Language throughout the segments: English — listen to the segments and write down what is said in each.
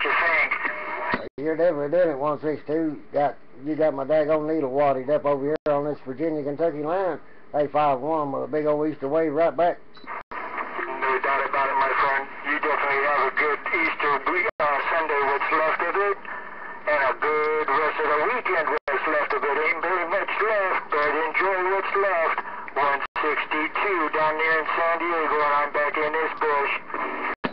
you think? You're definitely doing it, 162. You got my daggone needle wadded up over here on this Virginia-Kentucky line. A51 with a big old Easter wave right back. No doubt about it, my friend. You definitely have a good Easter Sunday, what's left of it, and a good rest of the weekend, what's left of it. Ain't very much left, but enjoy what's left. 162 down there in San Diego, and I'm back in this bush.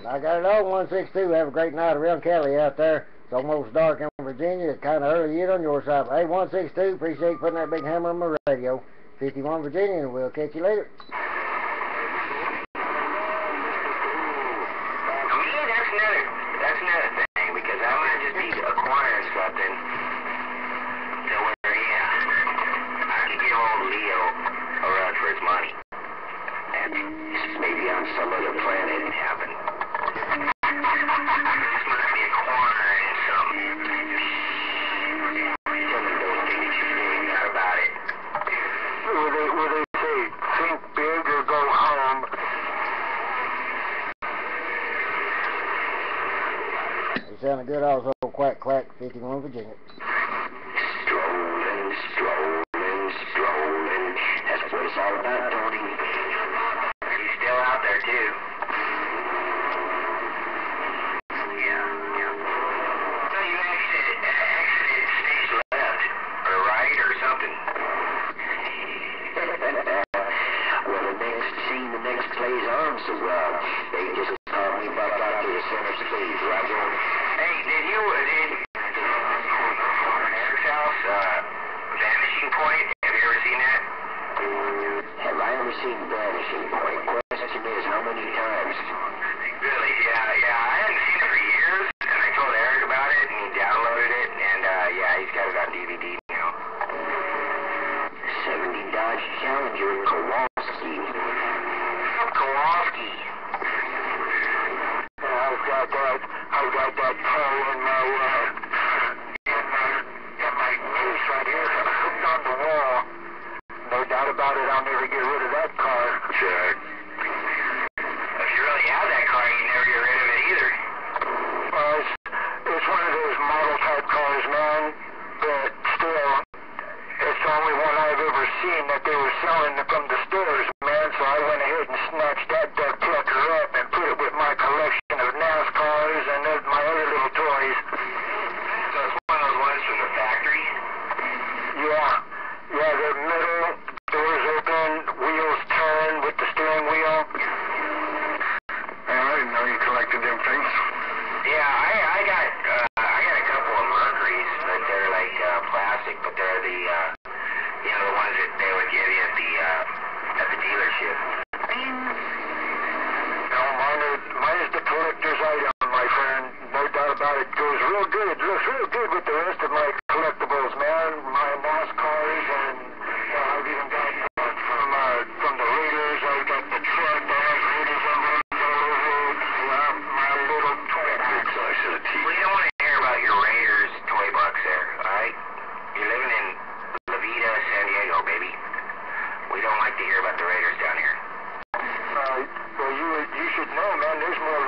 I got it all, 162. Have a great night around Cali out there. It's almost dark in Virginia. It's kind of early yet on your side. Hey, 162, appreciate putting that big hammer on my radio. 51 Virginia, and we'll catch you later. That's another thing, because I might just be acquiring something to where, I could give old Leo a run for his money. And maybe on some other planet it happened. Just might be acquiring something. Tell me those things you think about it. Will they say, think big or go home? You sounded good also, quack, quack, 51 Virginia. Strolling, that's what it's all about, Tony. He's still out there, too. Yeah. So you exited stage left, or right, or something. Well, the next play's on, so, they just called me back out to the center stage, Roger. Hey, did Eric's house, Vanishing Point? Have you ever seen that? Have I ever seen Vanishing Point? Question is, how many times? Really? Yeah. I hadn't seen it for years, and I told Eric about it, and he downloaded it, and, he's got it on DVD now. 70 Dodge Challenger in Kowalski. Kowalski. I've got that car in my case right here, hooked on the wall. No doubt about it, I'll never get rid of that car. Check. If you really have that car, you never get rid of it either. Well, it's one of those model type cars, man, but still, it's the only one I've ever seen that they were selling from the stores, man, so I went ahead and snatched that duck plucker up and put it with my collection of NASCARs and my other little toys. So it's one of those ones from the factory? Yeah, they're metal, doors open, wheels turn with the steering wheel. I didn't know you collected them things. Yeah, I got a couple of Mercuries, but they're like plastic, but they're the ones that they would give you at the dealership. No, mine is the collector's item, my friend. No doubt about it. Goes real good. It looks real good with the rest of my collectibles, man. My NASCARs, and I've even got one from the Raiders. I've got the truck that has Raiders emblems all over it. My little toy box. We don't want to hear about your Raiders toy box there, alright? You're living in La Vida, San Diego, baby. We don't like to hear about the Raiders down here. Well, you should know, man. There's more